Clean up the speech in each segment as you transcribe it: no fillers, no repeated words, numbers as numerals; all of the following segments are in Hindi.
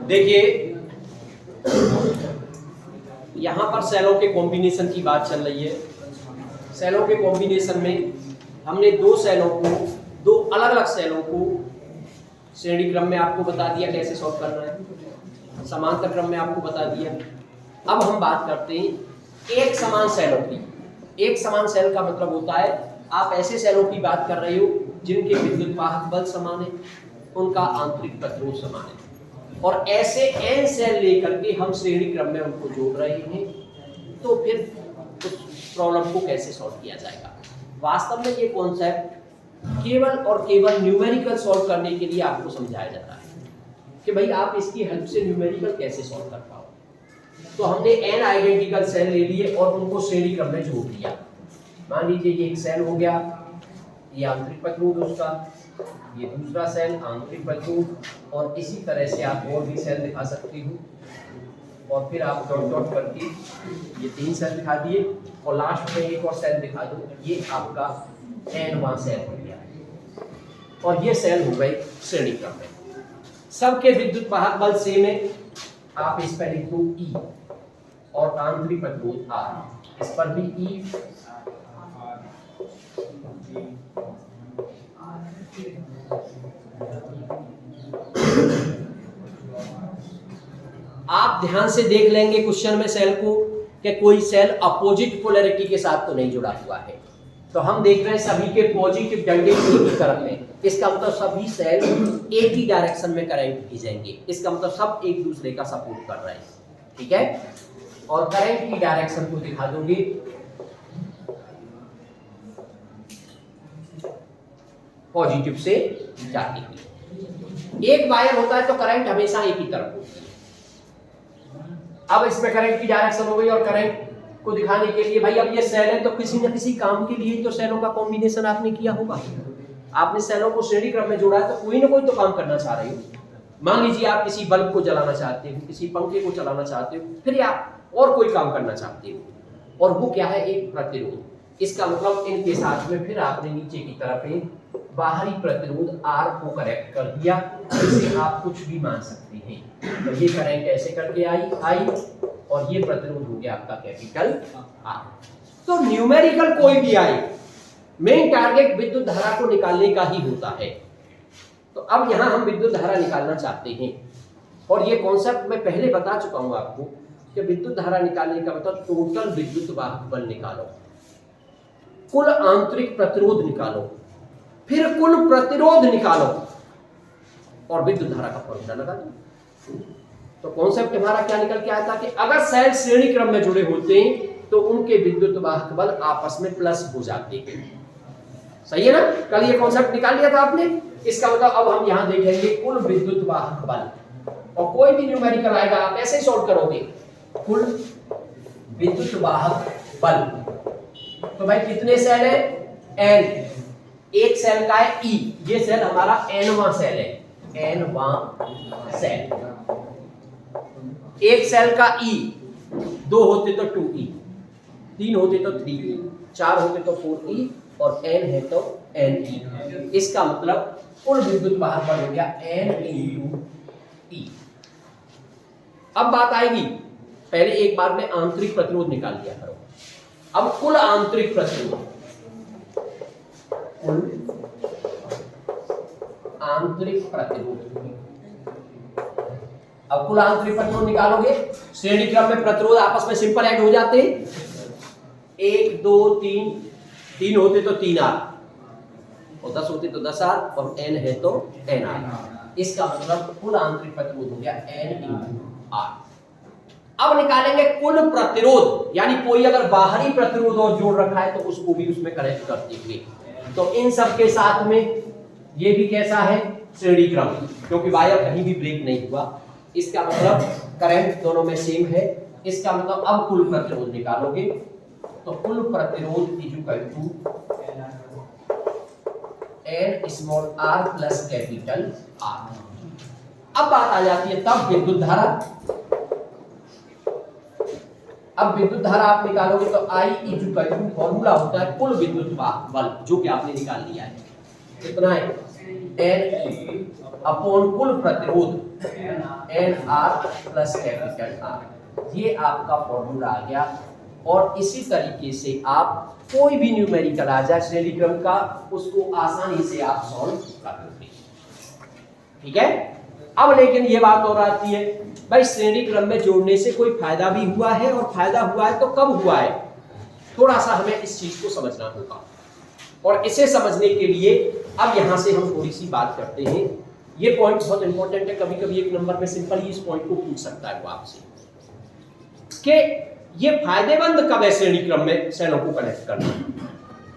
देखिए यहाँ पर सेलों के कॉम्बिनेशन की बात चल रही है। सेलों के कॉम्बिनेशन में हमने दो अलग अलग सेलों को श्रेणी क्रम में आपको बता दिया कैसे सॉल्व करना है, समांतर क्रम में आपको बता दिया। अब हम बात करते हैं एक समान सेलों की। एक समान सेल का मतलब होता है आप ऐसे सेलों की बात कर रहे हो जिनके विद्युत वाहक बल समान है, उनका आंतरिक प्रतिरोध समान है, और ऐसे n सेल लेकर के हम श्रेणी क्रम में उनको जोड़ रहे हैं। तो फिर उस प्रॉब्लम को कैसे सॉल्व किया जाएगा? वास्तव में ये कॉन्सेप्ट केवल और केवल न्यूमेरिकल सॉल्व करने के लिए आपको समझाया जाता है कि भाई आप इसकी हेल्प से न्यूमेरिकल कैसे सॉल्व कर पाओ। तो हमने n आइडेंटिकल सेल ले लिए और उनको श्रेणी क्रम में जोड़ दिया। मान लीजिए ये एक सेल हो गया, ये आंतरिक प्रतिरोध उसका, ये दूसरा सेल आंतरिक प्रतिरोध, और इसी तरह से आप और भी सेल दिखा सकते हो। और फिर आप डॉट डॉट करके ये 3 सेल दिखा दिए और लास्ट में एक और सेल दिखा दो, ये आपका nवां सेल हो गया। और ये सेल हो गए श्रेणी क्रम में। सबके विद्युत वाहक बल सेम है, आप इस पर लिख दो E और आंतरिक प्रतिरोध R, इस पर भी E। आप ध्यान से देख लेंगे क्वेश्चन में सेल को कि कोई सेल अपोजिट पोलैरिटी के साथ तो नहीं जुड़ा हुआ है। तो हम देख रहे हैं सभी के पॉजिटिव डंडे एक ही तरफ है, इसका मतलब सभी सेल एक ही डायरेक्शन में करंट खींचेंगे। इसका मतलब सब एक दूसरे का सपोर्ट कर रहे हैं, ठीक है। और करंट की डायरेक्शन को दिखा दूंगी, पॉजिटिव से जाती हुई। एक वायर होता है तो करंट हमेशा एक ही तरफ होती है। अब इसमें करंट की डायरेक्शन हो गई, और करंट को दिखाने के लिए भाई अब ये सेल है तो किसी न किसी काम के लिए तो सेलों का कॉम्बिनेशन आपने किया होगा। आपने सेलों को श्रेणी क्रम में जोड़ा है तो कोई ना कोई तो काम करना चाह रहे हो। मान लीजिए आप किसी बल्ब को जलाना चाहते हो, किसी पंखे को चलाना चाहते हो, फिर आप और कोई काम करना चाहते हो, और वो क्या है? एक प्रतिरोध। इसका मतलब इनके साथ में फिर आपने नीचे की तरफ एक बाहरी प्रतिरोध R को कनेक्ट कर दिया, जिसे आप कुछ भी मान सकते हैं। तो ये करंट ऐसे करके आई और ये प्रतिरोध हो गया आपका कैपिटल R। तो न्यूमेरिकल कोई भी आए, मेन टारगेट विद्युत धारा को निकालने का ही होता है। तो अब यहां हम विद्युत धारा निकालना चाहते हैं, और ये कॉन्सेप्ट मैं पहले बता चुका हूं आपको कि विद्युत धारा निकालने का मतलब टोटल विद्युत वाहक बल निकालो, कुल आंतरिक प्रतिरोध निकालो, फिर कुल प्रतिरोध निकालो, और विद्युत धारा का फॉर्मूला लगा दो। तो कॉन्सेप्ट हमारा क्या निकल के आया था कि अगर सेल श्रेणी क्रम में जुड़े होते हैं तो उनके विद्युत वाहक बल आपस में प्लस हो जाते हैं। सही है ना? कल ये कॉन्सेप्ट निकाल लिया था आपने। इसका मतलब अब हम यहां देखेंगे कुल विद्युत वाहक बल, और कोई भी न्यूमेरिकल आएगा आप ऐसे ही सॉल्व करोगे, कुल विद्युत वाहक बल। तो भाई कितने सेल है? n। एक सेल का है E, ये सेल हमारा nवां सेल है, nवां सेल। एक सेल का E, 2 होते तो 2E, 3 होते तो 3E, 4 होते तो 4E, और n है तो ne। इसका मतलब कुल विद्युत वाहक बल हो गया n × E। अब बात आएगी, पहले एक बार में आंतरिक प्रतिरोध निकाल लिया करो। अब कुल आंतरिक प्रतिरोध, कुल आंतरिक प्रतिरोध। अब कुल आंतरिक प्रतिरोध निकालोगे, श्रेणी क्रम में प्रतिरोध आपस में सिंपल ऐड हो जाते हैं। 1 2 3, 3 होते तो 3R, और 10 होते तो 10R, और n है तो nR। इसका मतलब कुल आंतरिक प्रतिरोध हो गया n × R। अब निकालेंगे कुल प्रतिरोध, यानी कोई अगर बाहरी प्रतिरोध और जोड़ रखा है तो उसको भी उसमें कनेक्ट कर देंगे। तो इन सब के साथ में ये भी कैसा है? श्रेणी क्रम, क्योंकि वायर कहीं भी ब्रेक नहीं हुआ। इसका मतलब करंट दोनों में सेम है। इसका मतलब अब कुल प्रतिरोध निकालोगे तो कुल प्रतिरोध equal to n small r plus capital R। अब बात आ जाती है तब विद्युत धारा। अब विद्युत धारा आप निकालोगे तो I इक्वल टू फॉर्मूला होता है कुल विद्युत बल, जो कि आपने निकाल लिया है। कितना है? n अपॉन कुल प्रतिरोध N R plus capital R. ये आपका फॉर्मूला आ गया। और इसी तरीके से आप कोई भी न्यूमेरिकल आ जाए श्रेणी क्रम का, उसको आसानी से आप सॉल्व कर लोगे। ठीक है। अब लेकिन ये बात और आती है, भाई श्रेणी क्रम में जोड़ने से कोई फायदा भी हुआ है, और फायदा हुआ है तो कब हुआ है, थोड़ा सा हमें इस चीज को समझना होगा। और इसे समझने के लिए अब यहां से हम थोड़ी सी बात करते हैं। ये पॉइंट बहुत इंपॉर्टेंट है, कभी कभी एक नंबर में सिंपल ही इस पॉइंट को पूछ सकता है वो आपसे कि ये फायदेमंद कब है श्रेणी क्रम में सेलों को कनेक्ट करना।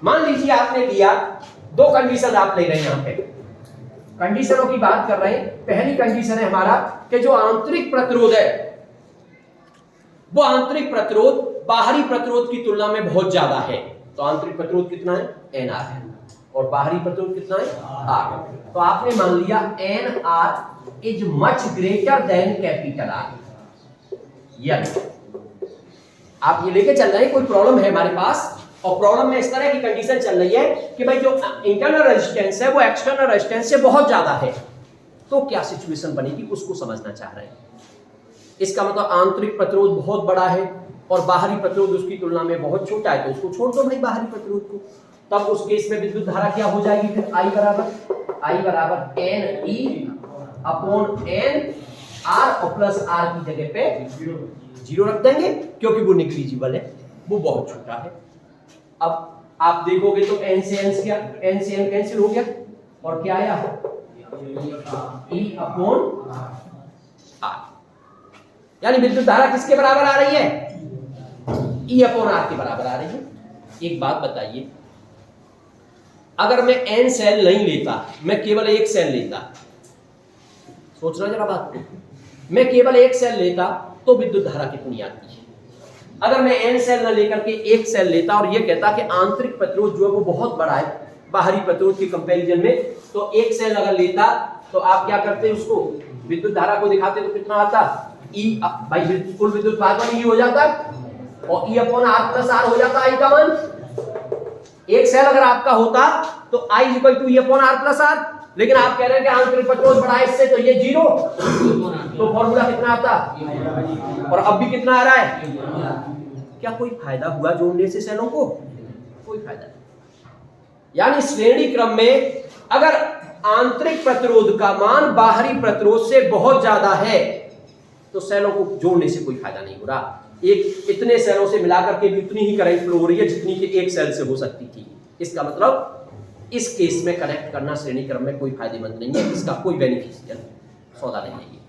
मान लीजिए आपने लिया, दो कंडीशन आप ले रहे हैं यहां पे, कंडीशनों की बात कर रहे हैं। पहली कंडीशन है हमारा कि जो आंतरिक प्रतिरोध है, वो आंतरिक प्रतिरोध बाहरी प्रतिरोध की तुलना में बहुत ज्यादा है। तो आंतरिक प्रतिरोध कितना है, एन आर है, और बाहरी प्रतिरोध कितना है, आर। तो आपने मान लिया N R is much greater than capital R. यदि आप ये लेके चल रहे हैं, कोई प्रॉब्लम है हमारे पास, और प्रॉब्लम में इस तरह की कंडीशन चल रही है कि भाई जो इंटरनल रेजिस्टेंस है वो एक्सटर्नल रेजिस्टेंस से बहुत ज्यादा है, तो क्या सिचुएशन बनेगी उसको समझना चाह रहे हैं। इसका मतलब आंतरिक प्रतिरोध बहुत बड़ा है और बाहरी प्रतिरोध उसकी तुलना में बहुत छोटा है, तो उसको छोड़ दो भाई बाहरी प्रतिरोध को। तब उस केस में विद्युत धारा क्या हो जाएगी, फिर आई बराबर N E upon N R, और प्लस आर की जगह पे जीरो रख देंगे, क्योंकि वो निग्लिजिबल है, वो बहुत छोटा है। अब आप देखोगे तो एन से एन कैंसिल हो गया, और क्या आया, ई अपॉन आर। यानी विद्युत धारा किसके बराबर आ रही है, ई अपॉन आर के बराबर आ रही है। एक बात बताइए, अगर मैं एन सेल नहीं लेता, मैं केवल एक सेल लेता, सोचना जरा बात को, मैं केवल एक सेल लेता तो विद्युत धारा कितनी आती है। अगर मैं एन सेल न लेकर के एक सेल लेता और ये कहता कि आंतरिक प्रतिरोध जो है वो बहुत बड़ा है बाहरी प्रतिरोध के कंपैरिजन में, तो एक सेल अगर लेता तो आप क्या करते, उसको विद्युत धारा को दिखाते तो कितना आता, ई, भाई कुल विद्युत भाग ई हो जाता, और E upon R plus R हो जाता आई का मान। एक सेल अगर आपका होता तो I equal to E upon R plus R, लेकिन आप कह रहे हैं कि आंतरिक प्रतिरोध बड़ा है इससे, तो ये जीरो, तो फॉर्मूला कितना आता, और अब भी कितना आ रहा है। क्या कोई फायदा हुआ जोड़ने से सेलों को, कोई फायदा नहीं। यानी श्रेणी क्रम में अगर आंतरिक प्रतिरोध का मान बाहरी प्रतिरोध से बहुत ज्यादा है तो सेलों को जोड़ने से कोई फायदा नहीं हो रहा। एक इतने सेलों से मिलाकर के भी उतनी ही करंट फ्लो हो रही है जितनी कि एक सेल से हो सकती थी। इसका मतलब इस केस में कनेक्ट करना श्रेणी क्रम में कोई फायदेमंद नहीं है, इसका कोई बेनिफिशियल सौदा नहीं है।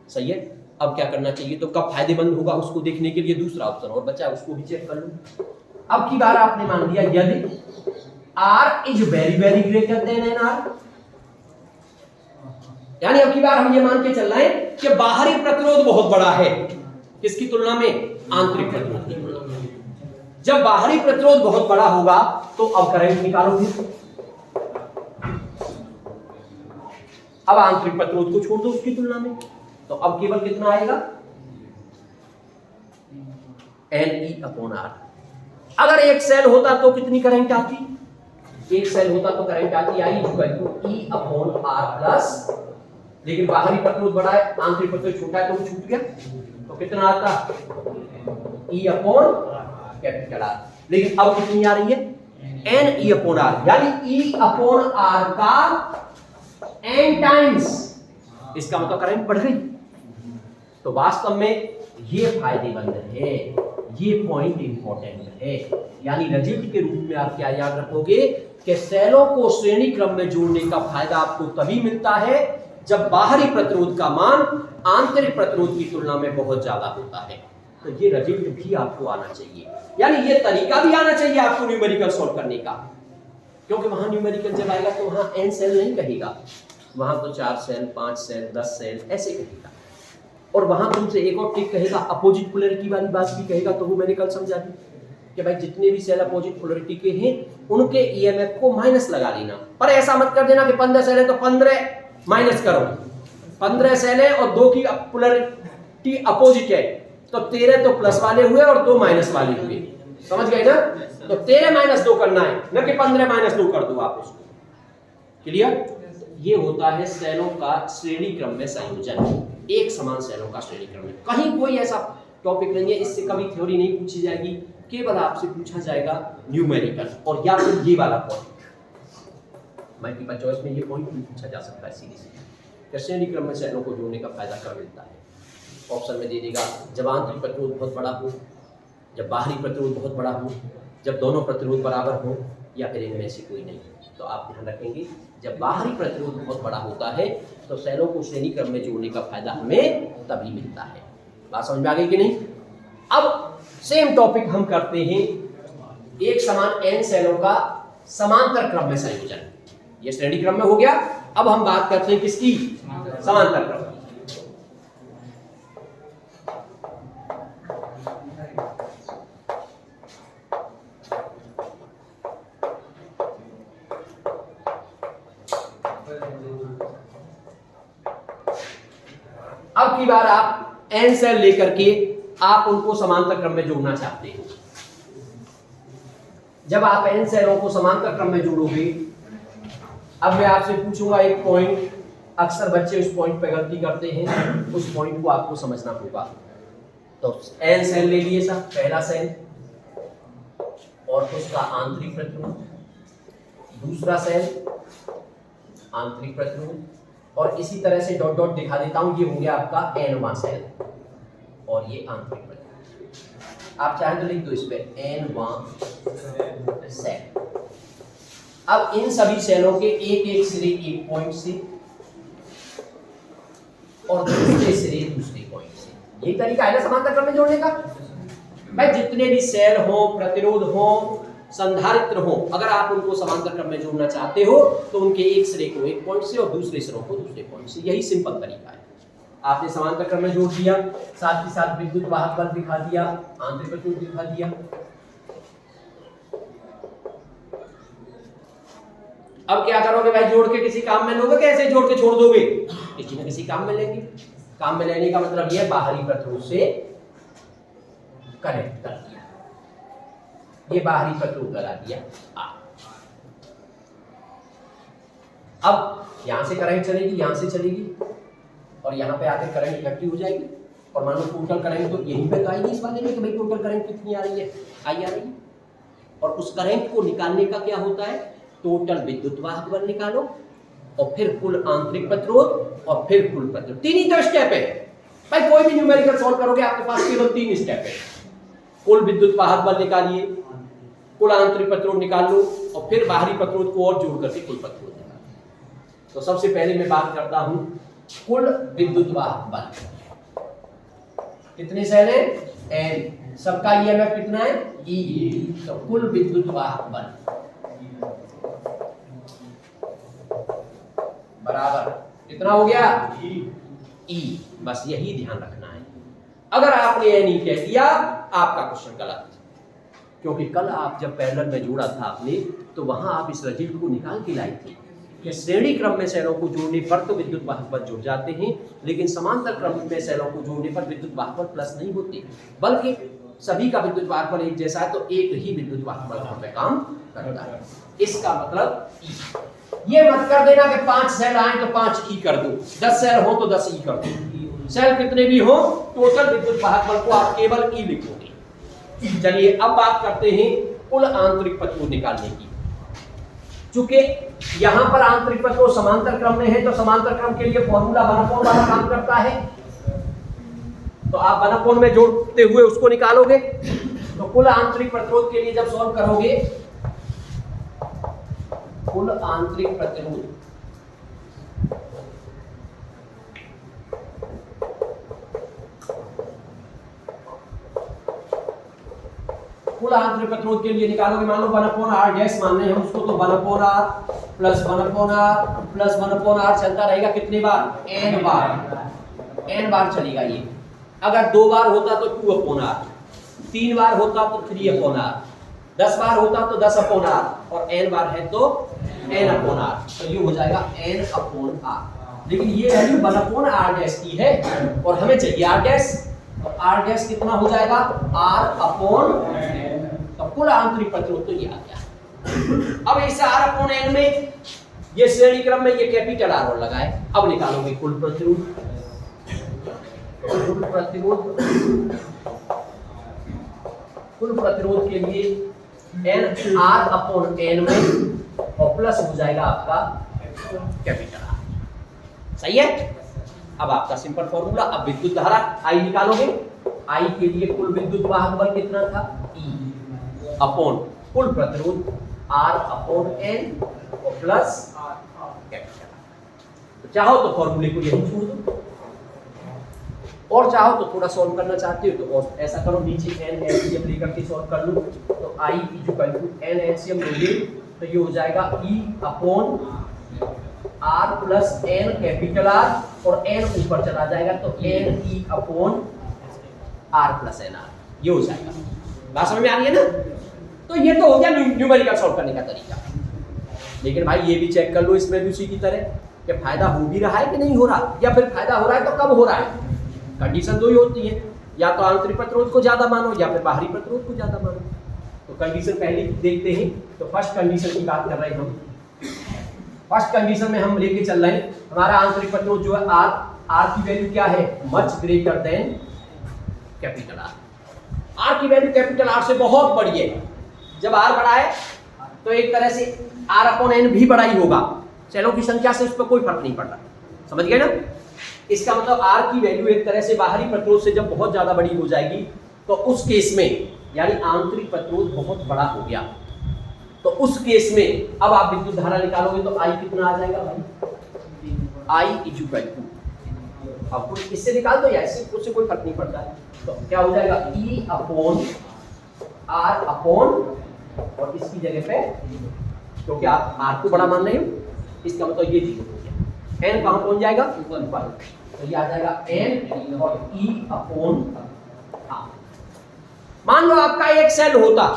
सही है। अब क्या करना चाहिए, तो कब फायदेमंद होगा उसको देखने के लिए दूसरा ऑप्शन और बचा है, उसको भी चेक कर लो। अब की बार आपने मान लिया यदि R is very very greater than N R, यानी अब की बार हम ये मान के चल रहे हैं कि बाहरी प्रतिरोध बहुत बड़ा है, किसकी तुलना में, आंतरिक प्रतिरोध की तुलना में। जब बाहरी प्रतिरोध बहुत बड़ा होगा तो अब करंट निकालो फिर। अब आंतरिक प्रतिरोध को छोड़ दो उसकी तुलना में, तो अब केवल कितना आएगा, एन ई अपॉन आर। अगर एक सेल होता तो कितनी करंट आती, एक सेल होता तो करंट आती I equal to E upon R plus, लेकिन बाहरी प्रतिरोध बड़ा है आंतरिक प्रतिरोध छोटा है तो वो छूट गया, तो कितना आता, ई अपॉन कैपिटल आर। लेकिन अब कितनी आ रही है, एन ई अपॉन आर, यानी ई अपॉन आर का एन टाइम्स, इसका मतलब करंट बढ़ गई। तो वास्तव में ये फायदेमंद है, ये पॉइंट इंपॉर्टेंट है। यानी रिजल्ट के रूप में आप क्या याद रखोगे कि सेलों को श्रेणी क्रम में जोड़ने का फायदा आपको तभी मिलता है जब बाहरी प्रतिरोध का मान आंतरिक प्रतिरोध की तुलना में बहुत ज्यादा होता है। तो ये रिजल्ट भी आपको आना चाहिए, यानी ये तरीका भी आना चाहिए आपको न्यूमेरिकल सॉल्व करने का, क्योंकि वहां न्यूमेरिकल जब आएगा तो वहां एन सेल नहीं कहेगा, वहां तो 4 सेल 5 सेल 10 सेल ऐसे कहेगा, और वहां तुमसे एक और ट्रिक कहेगा, अपोजिट पोलैरिटी वाली बात भी कहेगा। तो वो मैंने कल समझा दी कि भाई जितने भी सेल अपोजिट पोलैरिटी के हैं उनके ईएमएफ को माइनस लगा लेना, पर ऐसा मत कर देना कि 15 सेल है तो 15 माइनस करो, 15 सेल है और 2 की पोलैरिटी अपोजिट है तो 13 तो प्लस वाले हुए और 2 माइनस वाले हुए, समझ गए ना। तो 13 - 2 करना है, न कि 15 - 2 कर दो आप उसको। क्लियर। ये होता है सेलों का श्रेणी क्रम में संयोजन, एक समान सेलों का श्रेणी क्रम में। कहीं कोई ऐसा टॉपिक नहीं है, इससे कभी थ्योरी नहीं पूछी जाएगी, केवल आपसे पूछा जाएगा न्यूमेरिकल और या फिर ये वाला पॉइंट। मल्टीपल चॉइस में ये पॉइंट भी पूछा जा सकता है सीधे सीधे, श्रेणी क्रम में सेलों को जोड़ने का फायदा कब मिलता है। ऑप्शन में दे देगा जब आंतरिक प्रतिरोध बहुत बड़ा हो, जब बाहरी प्रतिरोध बहुत बड़ा हो, जब दोनों प्रतिरोध बराबर हो, या फिर इनमें से कोई नहीं। तो आप ध्यान रखेंगे जब बाहरी प्रतिरोध बहुत बड़ा होता है तो सेलों को श्रेणी क्रम में जोड़ने का फायदा हमें तभी मिलता है। बात समझ में आ गई कि नहीं? अब सेम टॉपिक हम करते हैं, एक समान n सेलों का समांतर क्रम में संयोजन। ये श्रेणी क्रम में हो गया। अब हम बात करते हैं किसकी? समांतर क्रम। अब की बार आप n सेल लेकर के आप उनको समांतर क्रम में जोड़ना चाहते हो। जब आप n सेलों को समांतर क्रम में जोड़ोगे, अब मैं आपसे पूछूंगा एक पॉइंट, अक्सर बच्चे उस पॉइंट पे गलती करते हैं, उस पॉइंट को आपको समझना होगा। तो n सेल ले लिए सब, पहला सेल और उसका आंतरिक प्रतिरोध, दूसरा सेल आंतरिक प्रतिरोध, और इसी तरह से डॉट डॉट दिखा देता हूं, ये हो गया आपका n वां सेल और ये आंतरिक प्रतिरोध। आप चाहे तो लिख दो इस पे n वां सेल। अब इन सभी सेलों के एक एक सिरे एक पॉइंट से और दूसरे सिरे दूसरे पॉइंट से, यही तरीका है ना समांतर क्रम में जोड़ने का। भाई जितने भी सेल हो, प्रतिरोध हो, संधारित्र हो, अगर आप उनको समांतर क्रम में जोड़ना चाहते हो तो उनके एक सिरे को एक पॉइंट से और दूसरे सिरों को दूसरे पॉइंट से, यही सिंपल तरीका है। आपने समांतर क्रम में जोड़ दिया, साथ ही साथ विद्युत वाहक बल दिखा दिया, आंतरिक प्रतिरोध दिखा दिया। अब क्या करोगे भाई? जोड़ के किसी काम में लोगे कि ऐसे जोड़ के छोड़ दोगे? किसी न किसी काम में लेंगे। काम में लेने का मतलब यह बाहरी प्रतिरोध से कनेक्ट कर दिया, ये बाहरी प्रतिरोध लगा दिया। अब यहां से करंट चलेगी, यहां से चलेगी और यहां पे आके करंट इकट्ठी हो जाएगी और मान लो टोटल करंट तो यहीं पे आएगी इस वाले में कि भाई टोटल करंट कितनी आ रही है, आई आ रही है। और उस करंट को निकालने का क्या होता है? टोटल विद्युत वाहक बल निकालो और फिर कुल आंतरिक प्रतिरोध और फिर कुल प्रतिरोध। तीन ही तो स्टेप है भाई, कोई भी न्यूमेरिकल सॉल्व करोगे आपके पास केवल तीन स्टेप है। कुल विद्युत वाहक बल निकालिए, कुल आंतरिक प्रतिरोध निकाल लो और फिर बाहरी प्रतिरोध को और जोड़ करके कुल प्रतिरोध निकालो। तो सबसे पहले मैं बात करता हूं कुल विद्युत वाहक बल। कितने सेल है? n, सबका ईएमएफ कितना है? E। तो कुल विद्युत वाहक बल बराबर कितना हो गया? E। बस यही ध्यान रखना है। अगर आपने n ही कह दिया आपका क्वेश्चन गलत, क्योंकि कल आप जब पैरेलल में जोड़ा था आपने तो वहां आप इस रिजल्ट को निकाल के लाई थी कि श्रेणी क्रम में सेलों को जोड़ने पर तो विद्युत वाहक बल जुड़ जाते हैं, लेकिन समांतर क्रम में सेलों को जोड़ने पर विद्युत वाहक बल प्लस नहीं होते, बल्कि सभी का विद्युत वाहक बल एक जैसा है तो एक ही विद्युत वाहक बल वहां पे काम करता है। इसका मतलब ये मत कर देना कि 5 सेल आए तो 5 ई कर दो, 10 सेल हो तो 10 ई कर दो। सेल कितने भी हो, टोटल विद्युत वाहक बल को आप केवल ई लिखोगे। चलिए अब बात करते हैं कुल आंतरिक प्रतिरोध निकालने की। चूंकि यहां पर आंतरिक प्रतिरोध समांतर क्रम में है तो समांतर क्रम के लिए फॉर्मूला 1/4 वाला काम करता है, तो आप 1/4 में जोड़ते हुए उसको निकालोगे। तो कुल आंतरिक प्रतिरोध के लिए जब सॉल्व करोगे, कुल आंतरिक प्रतिरोध कुल आंतरिक प्रतिरोध के लिए निकालोगे, मान लो 1/r डैश मानने हैं हम उसको, तो 1/r plus 1/r plus 1/r चलता रहेगा कितने बार? n बार चलेगा ये। अगर 2 बार होता तो 2/r, 3 बार होता तो 3/r, 10 बार होता तो 10/r और n बार है तो n/r, तो ये हो जाएगा n/r। लेकिन ये वैल्यू 1/r डैश की है और हमें चाहिए r डैश, तो r डैश कितना हो जाएगा? r/n। तो कुल आंतरिक प्रतिरोध तो ये आ गया। अब इस r/n में ये श्रेणी क्रम में ये कैपिटल आर और लगाए। अब निकालोगे कुल प्रतिरोध। कुल प्रतिरोध के लिए एन आर अपॉन एन में और प्लस हो जाएगा आपका कैपिटल आर। सही है। अब आपका सिंपल फॉर्मूला। अब विद्युत धारा आई निकालोगे। आई के लिए कुल विद्युत वाहक बल कितना था, ई अपॉन कुल प्रतिरोध आर अपॉन एन और प्लस कैपिटल आर। तो चाहो तो फॉर्मूले को यही छोड़ दो, और चाहो तो थोड़ा सॉल्व करना चाहते हो तो और ऐसा करो, नीचे एन एलसीएम लेकर के सॉल्व कर लो। तो I equal to N LCM लोगे तो ये हो जाएगा E upon R plus N capital R, और एन ऊपर चला जाएगा तो N E upon R plus N R, ये हो जाएगा। बात समझ में आ रही है ना। तो ये तो हो गया न्यूमेरिकल सॉल्व करने का तरीका। लेकिन भाई ये भी चेक कर लो इसमें भी उसी की तरह कि फायदा हो भी रहा है कि नहीं हो रहा, या फिर फायदा हो रहा है तो कब हो रहा है। कंडीशन दो ही होती है, या तो आंतरिक प्रतिरोध को ज्यादा मानो या फिर बाहरी प्रतिरोध को ज्यादा मानो। तो कंडीशन पहले देखते हैं। तो फर्स्ट कंडीशन की बात कर रहे हैं हम। फर्स्ट कंडीशन में हम लेके चल रहे हैं हमारा आंतरिक प्रतिरोध जो है आर, आर की वैल्यू क्या है, much greater than capital R. R की वैल्यू कैपिटल आर से बहुत बड़ी है। जब आर बड़ा है तो एक तरह से आर अपॉन एन भी बड़ा ही होगा। सेलों की संख्या से उस पर कोई फर्क नहीं पड़ रहा, समझ गए ना। इसका मतलब आर की वैल्यू एक तरह से बाहरी प्रतिरोध से जब बहुत ज्यादा बड़ी हो जाएगी तो उस केस में, यानी आंतरिक प्रतिरोध बहुत बड़ा हो गया, तो उस केस में अब आप विद्युत धारा निकालोगे तो आई कितना आ जाएगा भाई, आई इक्वल टू, अब इससे निकाल दो या इससे, उससे कोई फर्क नहीं पड़ता है। तो क्या हो जाएगा ई अपॉन आर अपॉन, और इसकी जगह पे क्योंकि आप आर को बड़ा मान रहे हो इसका मतलब ये जीरो हो गया। एन कहां पहुंच जाएगा, ऊपर पर, तो ये आ जाएगा एन और ई अपॉन आर। मान लो आपका एक सेल होता,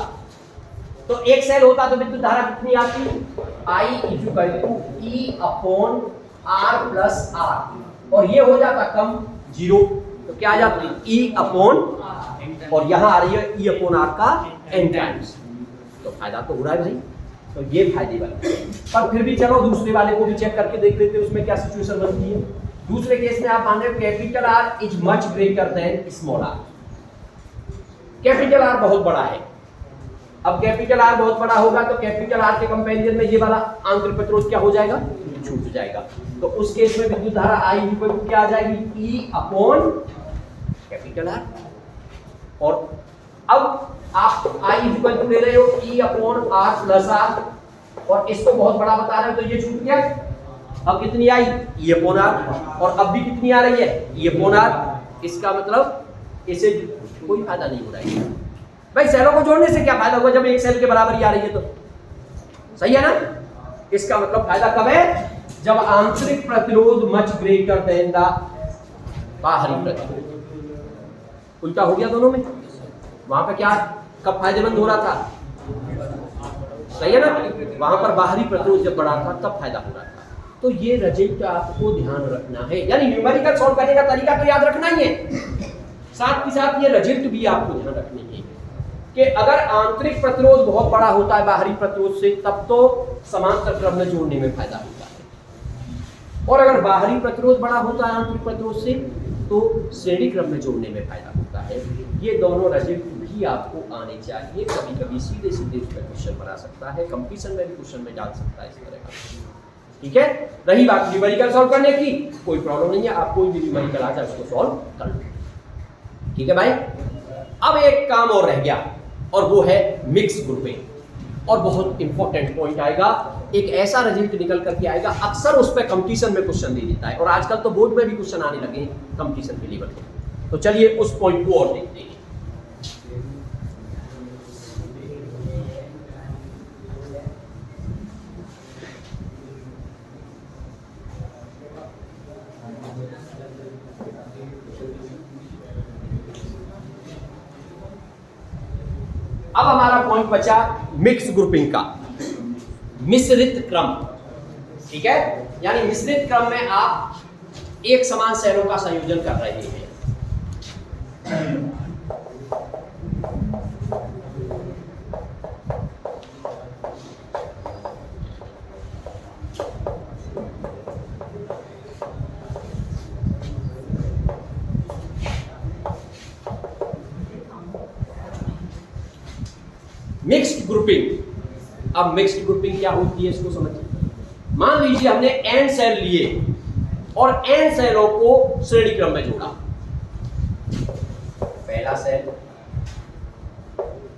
तो एक सेल होता तो विद्युत धारा कितनी आती, I equal to E upon R plus R, और ये हो जाता कम जीरो, तो क्या आ जाता ई अपॉन, और यहां आ रही है ई अपॉन आर का एन टाइम्स। तो फायदा तो हो रहा है भाई, तो ये फायदे वाला। पर फिर भी चलो दूसरे वाले को भी चेक करके देख लेते हैं उसमें क्या सिचुएशन बनती है। दूसरे केस में आप मान रहे हो capital R is much greater than small R. Capital R बहुत बड़ा है। अब कैपिटल आर बहुत बड़ा होगा तो कैपिटल आर के कंपैरिजन में ये वाला आंतरिक प्रतिरोध क्या हो जाएगा, छूट जाएगा। तो उस केस में विद्युत धारा आई इक्वल टू क्या आ जाएगी, ई अपॉन कैपिटल आर। और अब आप आई इक्वल टू ले रहे हो E upon R plus R, और इसको बहुत बड़ा बता रहे हो तो ये छूट गया। अब कितनी आई, ई अपॉन आर, और अब भी कितनी आ रही है, ई अपॉन आर। इसका मतलब इसे कोई फायदा नहीं हो रहा है भाई। सेलों को जोड़ने से क्या फायदा होगा जब एक सेल के बराबर ही आ रही है, तो सही है ना। इसका मतलब फायदा कब है, जब आंतरिक प्रतिरोध मच ग्रेटर देन द बाहरी प्रतिरोध। उल्टा हो गया दोनों में। वहां पे क्या कब फायदेमंद हो रहा था, सही है ना, वहां पर बाहरी प्रतिरोध जब बड़ा था तब फायदा हो रहा था। तो ये रिजल्ट आपको ध्यान रखना है, यानी न्यूमेरिकल सॉल्व करने का तरीका तो याद रखना ही है, साथ ही साथ ये रिजल्ट भी आपको ध्यान रखनी है कि अगर आंतरिक प्रतिरोध बहुत बड़ा होता है बाहरी प्रतिरोध से तब तो समांतर क्रम में जोड़ने में फायदा होता है, और अगर बाहरी प्रतिरोध बड़ा होता है आंतरिक प्रतिरोध से तो श्रेणी क्रम में जोड़ने में फायदा होता है। ये दोनों रिजल्ट भी आपको आने चाहिए। कभी कभी सीधे सीधे उस पर क्वेश्चन बना सकता है, कंपटीशन में भी क्वेश्चन में डाल सकता है इस तरह का। ठीक है, रही बात न्यूमेरिकल सॉल्व करने की, कोई प्रॉब्लम नहीं है, आप कोई भी न्यूमेरिकल आ जाए उसको सॉल्व कर लो। ठीक है भाई। अब एक काम और रह गया और वो है मिक्स ग्रुपिंग, और बहुत इंपॉर्टेंट पॉइंट आएगा। एक ऐसा रिजल्ट निकल करके आएगा, अक्सर उस पर कंपटीशन में क्वेश्चन दे देता है, और आजकल तो बोर्ड में भी क्वेश्चन आने लगे कंपटीशन के लेवल पे। तो चलिए उस पॉइंट को और देखते हैं। अब हमारा पॉइंट बचा मिक्स ग्रुपिंग का, मिश्रित क्रम। ठीक है, यानी मिश्रित क्रम में आप एक समान सेलों का संयोजन कर रहे हैं। Mixed grouping. अब मिक्स्ड ग्रुपिंग क्या होती है इसको समझिए। मान लीजिए हमने n सेल लिए और n सेलों को श्रेणी क्रम में जोड़ा। पहला सेल,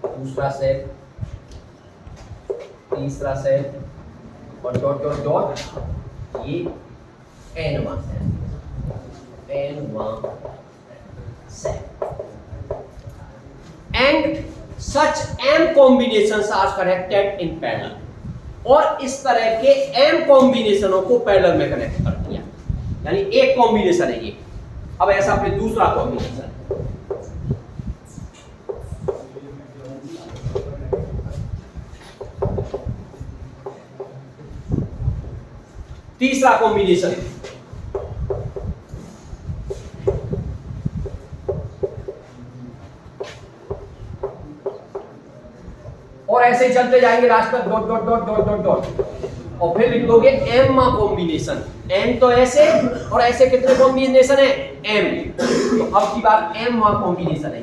दूसरा सेल, तीसरा सेल और डॉट डॉट डॉट ये n वां cell. And such m combinations are connected in parallel। और इस तरह के m कॉम्बिनेशनों को पैरेलल में कनेक्ट कर दिया, यानी एक कॉम्बिनेशन है ये। अब ऐसा फिर दूसरा कॉम्बिनेशन, तीसरा कॉम्बिनेशन, और ऐसे ही चलते जाएंगे लास्ट तक dot dot dot dot dot dot, और फिर लिख दोगे m मा कॉम्बिनेशन। m तो ऐसे और ऐसे कितने कॉम्बिनेशन है? m। तो अब की बार m मा कॉम्बिनेशन है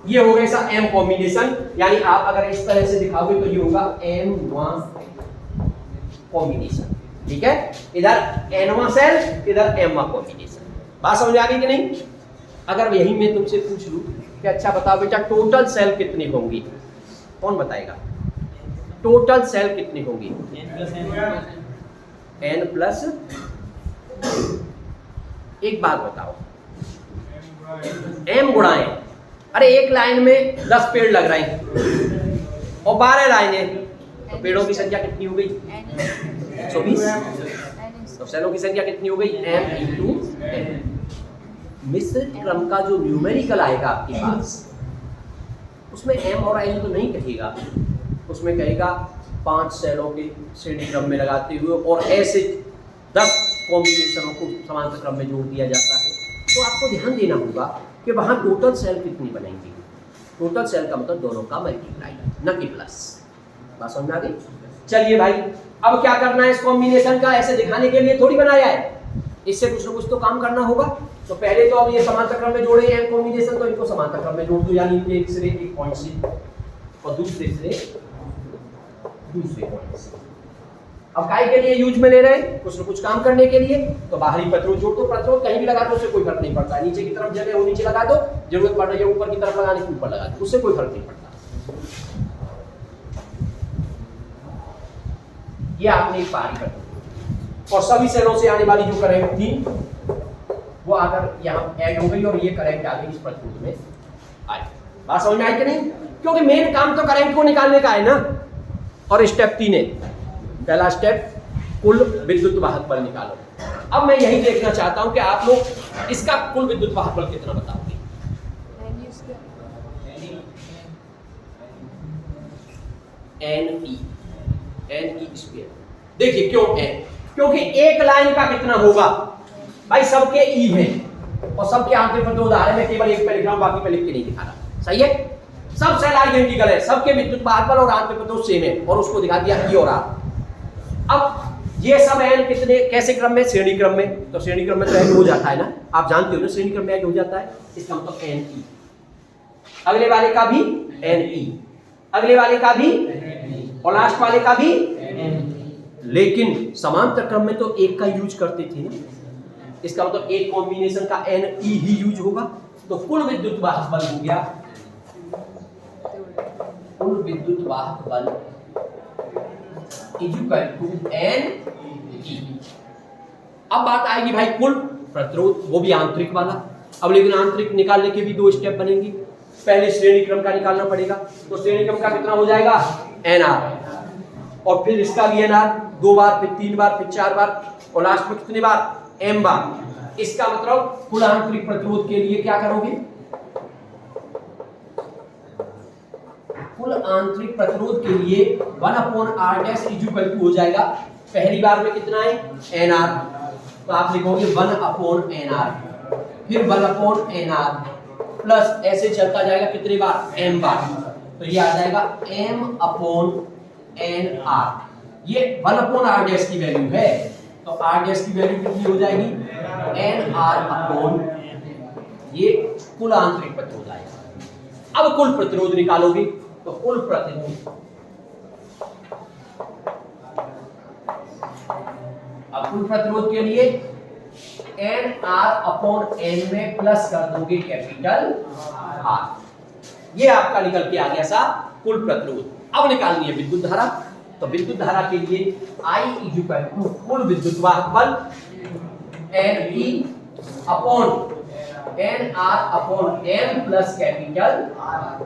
ये हो गया ऐसा m कॉम्बिनेशन। यानी आप अगर इस तरह से दिखाओगे तो ये होगा m मा कॉम्बिनेशन। ठीक है, इधर n वां सेल, इधर m वां कॉम्बिनेशन। बात समझ आ गई कि नहीं? अगर यही मैं तुमसे पूछ लूं कि अच्छा बताओ बेटा टोटल सेल कितनी होंगी, कौन बताएगा? टोटल सेल कितनी होंगी? n plus. एक बात बताओ, m गुणाएं, अरे एक लाइन में 10 पेड़ लग रहे हैं और 12 लाइनें, तो पेड़ों की संख्या कितनी हो गई? 120। तो सेलों की संख्या कितनी हो गई? m into n। मिश्रित क्रम का जो न्यूमेरिकल आएगा आपके पास, उसमें m और n तो नहीं कहेगा, उसमें कहेगा 5 सेलों के श्रेणी क्रम में लगाते हुए और ऐसे 10 कॉम्बिनेशनों को समांतर क्रम में जोड़ दिया जाता है। तो आपको ध्यान देना होगा कि वहां टोटल सेल कितनी बनेंगी। टोटल सेल का मतलब दोनों का मल्टीप्लाई, न कि प्लस। बात समझ में आ गई? चलिए भाई, अब क्या करना है इस कॉम्बिनेशन का? ऐसे दिखाने के लिए थोड़ी बनाया है, इससे कुछ ना कुछ तो काम करना होगा। तो पहले तो अब ये समांतर क्रम में जोड़े हैं कॉम्बिनेशन, तो इनको समांतर क्रम में जोड़ दो, यानी एक सिरे एक पॉइंट से और दूसरे सिरे दूसरे पॉइंट से। अब काय के लिए यूज में ले रहे हैं? कुछ ना कुछ काम करने के लिए। तो बाहरी प्रतिरोध जोड़ दो, प्रतिरोध कहीं भी लगा दो, उससे कोई फर्क नहीं पड़ता। नीचे की तरफ जगह हो नीचे लगा दो, जरूरत पड़ रही है ऊपर की तरफ लगाने की ऊपर लगा दो, उससे कोई फर्क नहीं पड़ता। ये आपने एक बाहरी प्रतिरोध, और सभी सेलों से आने वाली जो करंट थी वो आकर यहाँ ऐड हो गई और ये करंट आ गई इस प्रतिरोध में आई। बात समझ में आई कि नहीं? क्योंकि मेन काम तो करंट को निकालने का है ना। और स्टेप 3 है, पहला स्टेप कुल विद्युत वाहक बल निकालो। अब मैं यही देखना चाहता हूं कि आप लोग इसका कुल विद्युत वाहक बल कितना बताओगे? NE square. देखिए क्यों n? क्योंकि एक लाइन का कितना होगा भाई? सबके E है और सबके आंतरिक प्रतिरोध आ रहे हैं। मैं केवल एक पे लिख रहा हूं, बाकी पे लिख के नहीं दिखा रहा। सही है, सब सेल आइडेंटिकल है, सबके विद्युत वाहक बल और आंतरिक प्रतिरोध सेम है, और उसको दिखा दिया E और R। अब ये सब n कितने कैसे क्रम में? श्रेणी क्रम में। तो श्रेणी क्रम में तो n हो जाता है ना, आप जानते हो ना, श्रेणी क्रम में n हो जाता है, इसका मतलब NE। अगले वाले का भी NE, अगले वाले का भी और लास्ट वाले का भी। लेकिन समांतर क्रम में तो एक का यूज करते थे ना, इसका मतलब एक कॉम्बिनेशन का NE ही यूज होगा। तो कुल विद्युत वाहक बल हो गया, कुल विद्युत वाहक बल इक्वल टू NE। अब बात आएगी भाई कुल प्रतिरोध, वो भी आंतरिक वाला। अब लेकिन आंतरिक निकालने के भी 2 स्टेप बनेंगे। पहले श्रेणी क्रम का निकालना पड़ेगा, तो श्रेणी क्रम का कितना हो जाएगा? NR, और फिर इसका भी NR 2 बार, फिर 3 बार, फिर 4 बार, और लास्ट में कितनी बार? M बार। इसका मतलब कुल आंतरिक प्रतिरोध के लिए क्या करोगे? कुल आंतरिक प्रतिरोध के लिए 1/R डैश हो जाएगा। पहली बार में कितना है? NR, तो आप लिखोगे 1/NR, फिर 1/NR प्लस ऐसे चलता जाएगा कितनी बार? M बार। तो ये आ जाएगा M/NR। ये 1/R डैश की वैल्यू है। तो आर डैश की वैल्यू कितनी हो जाएगी, एन आर अपॉन ये कुल आंतरिक प्रतिरोध आएगा। अब कुल प्रतिरोध निकालोगे तो कुल प्रतिरोध, अब कुल प्रतिरोध के लिए एन आर अपॉन एन में प्लस कर दोगे कैपिटल आर, ये आपका निकल के आ गया साहब कुल प्रतिरोध। अब निकालनी है विद्युत धारा, तो विद्युत धारा के लिए I इक्वल टू कुल विद्युत वाहक बल N E upon N R upon M plus capital R,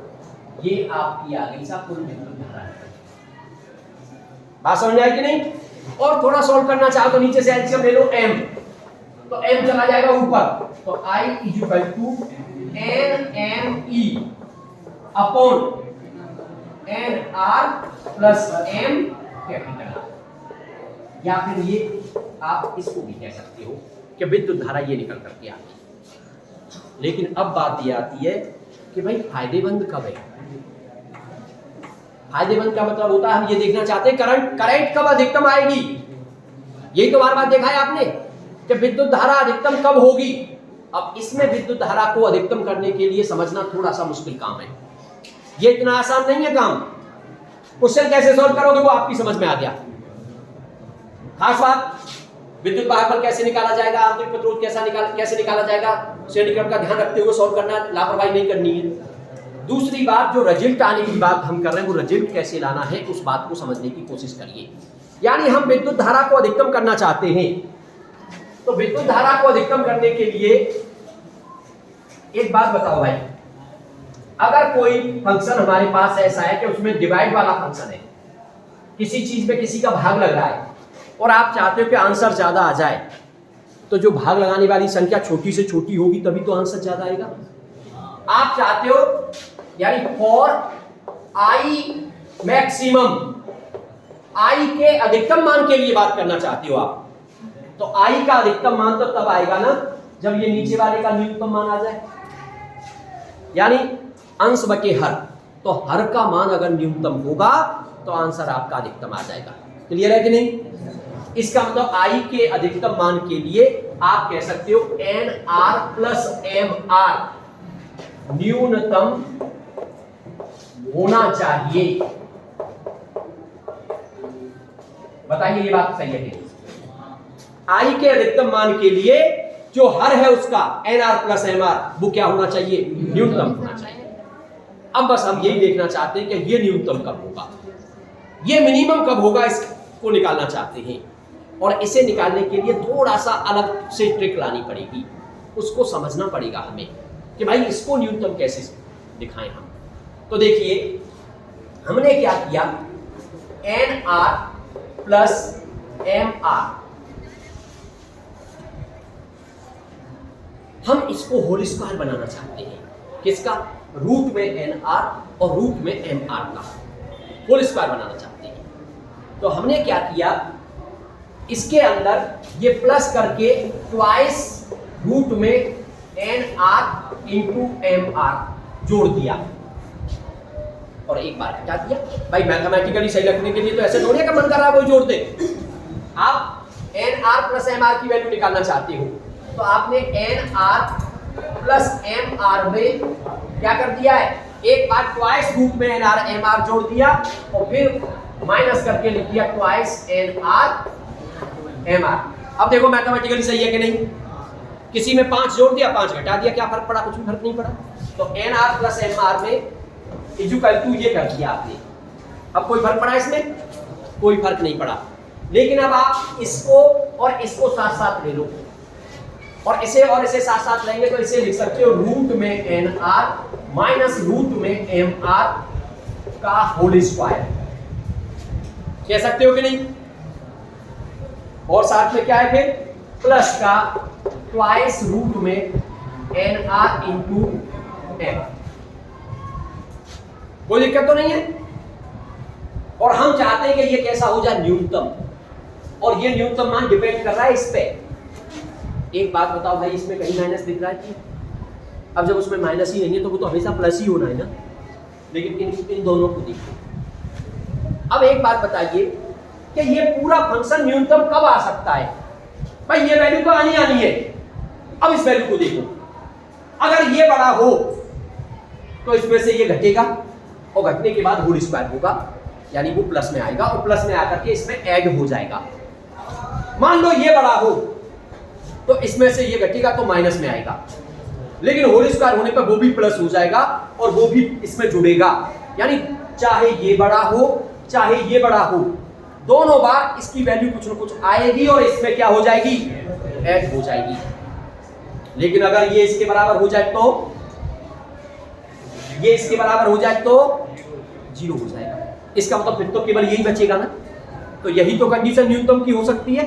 ये आपकी आ गई साहब कुल विद्युत धारा। बात समझ आई कि नहीं? और थोड़ा सॉल्व करना चाहो तो नीचे से एलसीएम ले लो m, तो m चला जाएगा ऊपर, तो I equal to N M E upon N R plus M capital R, या फिर ये आप इसको भी कह सकते हो कि विद्युत धारा ये निकल करके आती है। लेकिन अब बात ये आती है कि भाई फायदेमंद कब है? फायदेमंद का मतलब होता है हम ये देखना चाहते हैं करंट कब अधिकतम आएगी। यही तो बार बार देखा है आपने कि विद्युत धारा अधिकतम कब होगी। अब इसमें विद्युत धारा को अधिकतम करने के लिए समझना थोड़ा सा मुश्किल काम है, ये इतना आसान नहीं है काम। क्वेश्चन कैसे सॉल्व करोगे वो आपकी समझ में आ गया। खास बात, विद्युत वाहक बल कैसे निकाला जाएगा, आंतरिक प्रतिरोध कैसे निकाला जाएगा, श्रेणी क्रम का ध्यान रखते हुए सॉल्व करना, लापरवाही नहीं करनी है। दूसरी बात, जो रिजल्ट आने की बात हम कर रहे हैं वो रिजल्ट कैसे लाना है उस बात को समझने की कोशिश करिए। यानी हम विद्युत धारा को अधिकतम करना चाहते हैं, तो विद्युत धारा को अधिकतम करने के लिए एक बात बताओ भाई, अगर कोई फंक्शन हमारे पास ऐसा है कि उसमें डिवाइड वाला फंक्शन है, किसी चीज में किसी का भाग लग रहा है और आप चाहते हो कि आंसर ज्यादा आ जाए, तो जो भाग लगाने वाली संख्या छोटी से छोटी होगी तभी तो आंसर ज्यादा आएगा। आप चाहते हो यानी फॉर आई मैक्सिमम, आई के अधिकतम मान के लिए बात करना चाहते हो आप, तो आई का अधिकतम मान तो तब आएगा ना जब ये नीचे वाले का न्यूनतम मान आ जाए, यानी अंश बटे हर, तो हर का मान अगर न्यूनतम होगा तो आंसर आपका अधिकतम आ जाएगा। क्लियर है कि नहीं? इसका मतलब आई के अधिकतम मान के लिए आप कह सकते हो N R plus M R न्यूनतम होना चाहिए। बताइए ये बात सही है कि आई के अधिकतम मान के लिए जो हर है उसका N R plus M R वो क्या होना चाहिए? न्यूनतम होना चाहिए। अब बस हम यही देखना चाहते हैं कि ये न्यूनतम कब होगा, ये मिनिमम कब होगा, इसको निकालना चाहते हैं। और इसे निकालने के लिए थोड़ा सा अलग से ट्रिक लानी पड़ेगी, उसको समझना पड़ेगा हमें कि भाई इसको न्यूनतम कैसे दिखाएं हम। तो देखिए हमने क्या किया, N R plus M R, हम इसको होल स्क्वायर बनाना चाहते हैं। किसका? रूट में एन आर और रूट में एम आर का होल स्क्वायर बनाना चाहते हैं। तो हमने क्या किया, इसके अंदर ये प्लस करके ट्वाइस रूट में N R into M R जोड़ दिया और एक बार हटा दिया। भाई मैथमेटिकली सही रखने के लिए तो ऐसे थोड़ी का मन कर रहा है वो जोड़ दे। आप N R plus M R की वैल्यू निकालना चाहते हो तो आपने N R plus M R में क्या कर दिया है, एक बार ट्वाइस रूट में एन आर एम आर जोड़ दिया और फिर माइनस करके लिख दिया twice N R M R. अब देखो मैथमेटिकली सही है कि नहीं? किसी में 5 जोड़ दिया, 5 घटा दिया, क्या फर्क पड़ा? कुछ भी फर्क नहीं पड़ा। तो N R plus M R में इक्वल टू ये कर दिया आपने। अब कोई फर्क पड़ा इसमें? कोई फर्क नहीं पड़ा। लेकिन अब आप इसको और इसको साथ साथ ले लो और इसे साथ साथ लेंगे तो इसे लिख सकते हो रूट में एन आर माइनस रूट में एम आर का होल स्क्वायर, कह सकते हो कि नहीं? और साथ में क्या है फिर प्लस का ट्वाइस रूट में एन आर इंटू एम। कोई दिक्कत तो नहीं है? और हम चाहते हैं कि ये कैसा हो जाए, न्यूनतम, और ये न्यूनतम मान डिपेंड कर रहा है इस पे। एक बात बताओ भाई, इसमें कहीं माइनस दिख रहा है कि? अब जब उसमें माइनस ही नहीं है तो वो तो हमेशा प्लस ही होना है ना। लेकिन इन दोनों को देखो। अब एक बात बताइए कि ये पूरा फंक्शन न्यूनतम कब आ सकता है? भाई ये वैल्यू तो आनी है। अब इस वैल्यू को देखो, अगर ये बड़ा हो तो इसमें से ये घटेगा और घटने के बाद होल स्क्वायर होगा, यानी वो प्लस में आएगा और प्लस में आकर के इसमें ऐड हो जाएगा। मान लो ये बड़ा हो तो इसमें से ये घटेगा तो माइनस में आएगा, लेकिन होल स्क्वायर होने पर वो भी प्लस हो जाएगा और वो भी इसमें जुड़ेगा, यानी चाहे ये बड़ा हो चाहे ये बड़ा हो, दोनों बार इसकी वैल्यू कुछ न कुछ आएगी और इसमें क्या हो जाएगी, ऐड हो जाएगी। लेकिन अगर ये इसके बराबर हो जाए तो, ये इसके बराबर हो जाए तो 0 हो जाएगा। इसका मतलब फिर तो केवल यही बचेगा ना, तो यही तो कंडीशन न्यूनतम की हो सकती है।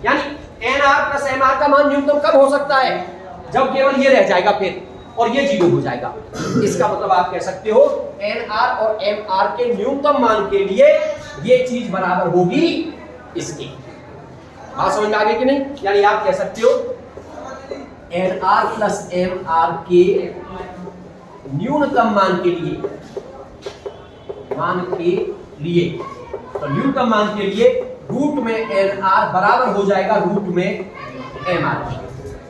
यानी NR प्लस MR का मान न्यूनतम कब हो सकता है, जब केवल ये रह जाएगा फिर और ये 0 हो जाएगा। इसका मतलब आप कह सकते हो NR और MR के न्यूनतम मान के लिए ये चीज बराबर होगी इसके। बात समझ में आ गई कि नहीं? यानी आप कह सकते हो NR प्लस MR के न्यूनतम मान के लिए, तो न्यूनतम मान के लिए रूट में NR बराबर हो जाएगा रूट में MR,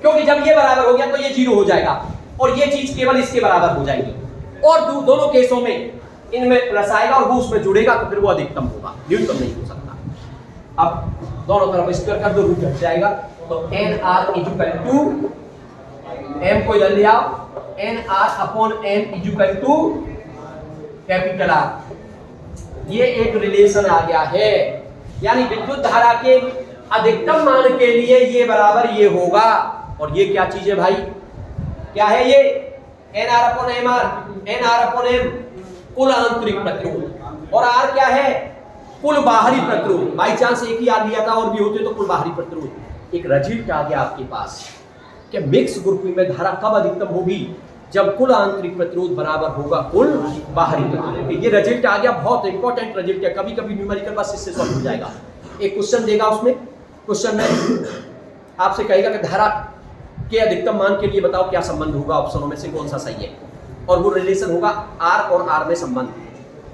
क्योंकि जब ये बराबर हो गया तो ये 0 हो जाएगा और ये चीज केवल इसके बराबर हो जाएगी। और दोनों केसों में इनमें प्लस आएगा और वो उसमें जुड़ेगा तो फिर वो अधिकतम होगा, न्यूनतम नहीं हो सकता। अब दोनों तरफ स्क्वायर कर दो, रूट हट जाएगा, तो NR इक्वल टू M को इधर ले आओ, NR upon M equal to capital R। ये एक रिलेशन आ गया है, यानी विद्युत धारा के अधिकतम मान के लिए ये बराबर ये होगा। और ये क्या चीज है भाई, क्या है ये, NR upon MR, NR upon M कुल आंतरिक प्रतिरोध, और R क्या है, कुल बाहरी प्रतिरोध। बाई चांस एक ही आ लिया था और भी होते तो कुल बाहरी प्रतिरोध। एक रिजल्ट आ गया आपके पास कि मिक्स ग्रुप में धारा कब अधिकतम होगी, जब कुल आंतरिक प्रतिरोध बराबर होगा कुल बाहरी प्रतिरोध। ये रिजल्ट आ गया, बहुत इंपॉर्टेंट रिजल्ट है। कभी कभी न्यूमेरिकल बस इससे सॉल्व हो जाएगा। एक क्वेश्चन देगा, उसमें क्वेश्चन में आपसे कहेगा कि धारा के अधिकतम मान के लिए बताओ क्या संबंध होगा, ऑप्शनों में से कौन सा सही है, और वो रिलेशन होगा R और R में संबंध।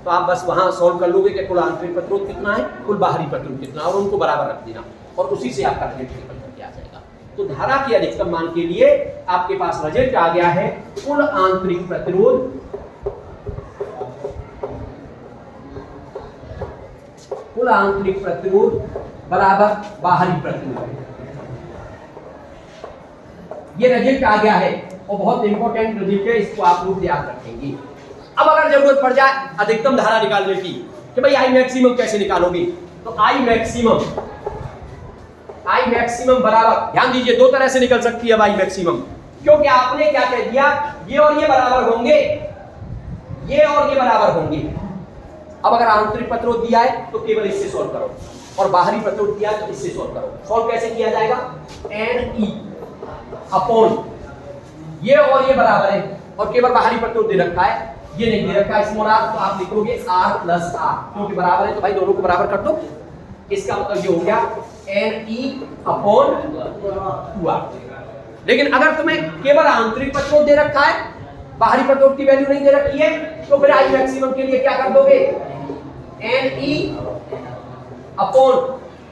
तो आप बस वहां सॉल्व कर लोगे कि कुल आंतरिक प्रतिरोध कितना है, कुल बाहरी प्रतिरोध कितना, और उनको बराबर रख देना और उसी से आपका रिजल्ट निकल करके आ जाएगा। तो धारा के अधिकतम मान के लिए आपके पास रिजल्ट आ गया है कुल आंतरिक प्रतिरोध बराबर बाहरी प्रतिरोध। ये रिजल्ट आ गया है और बहुत इंपॉर्टेंट रिजल्ट है, इसको आप लोग याद रखेंगे। अब अगर जरूरत पड़ जाए अधिकतम धारा निकालने की कि भाई I मैक्सिमम कैसे निकालोगे, तो I मैक्सिमम बराबर, ध्यान दीजिए, दो तरह से निकल सकती है I मैक्सिमम, क्योंकि आपने क्या कह दिया, ये और ये बराबर होंगे, ये और ये बराबर होंगे। अब अगर आंतरिक प्रतिरोध दिया है तो केवल इससे सॉल्व करो, और बाहरी प्रतिरोध दिया है तो इससे सॉल्व करो। सॉल्व कैसे किया जाएगा, NE अपॉन ये और ये बराबर है, और केवल बाहरी प्रतिरोध दे रखा है, ये नहीं दे रखा है स्मॉल r, तो आप लिखोगे R प्लस R, क्योंकि बराबर है तो भाई दोनों को बराबर कर दो। इसका मतलब ये हो गया NE अपॉन 2R। लेकिन अगर तुम्हें केवल आंतरिक प्रतिरोध दे रखा है, बाहरी प्रतिरोध की वैल्यू नहीं दे रखी है, तो फिर I मैक्सिमम के लिए क्या कर दोगे, NE अपॉन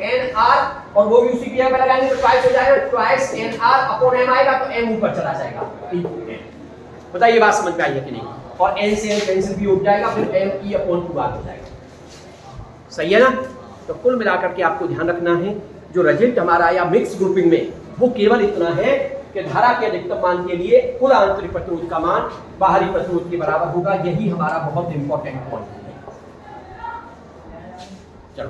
NR, और वो भी उसी क्रिया में लगाएंगे तो ट्वाइस हो जाएगा, ट्वाइस NR अपॉन M आएगा तो M ऊपर चला जाएगा। बताइए बात समझ में आई है कि नहीं? और N से N कैंसिल भी हो जाएगा, फिर ME अपॉन 2R हो जाएगा। सही है ना? तो कुल मिलाकर के आपको ध्यान रखना है, जो रिजल्ट हमारा आया मिक्स ग्रुपिंग में, वो केवल इतना है कि धारा के अधिकतम मान के लिए कुल आंतरिक प्रतिरोध का मान बाहरी प्रतिरोध के बराबर होगा। यही हमारा बहुत इंपॉर्टेंट पॉइंट है। चलो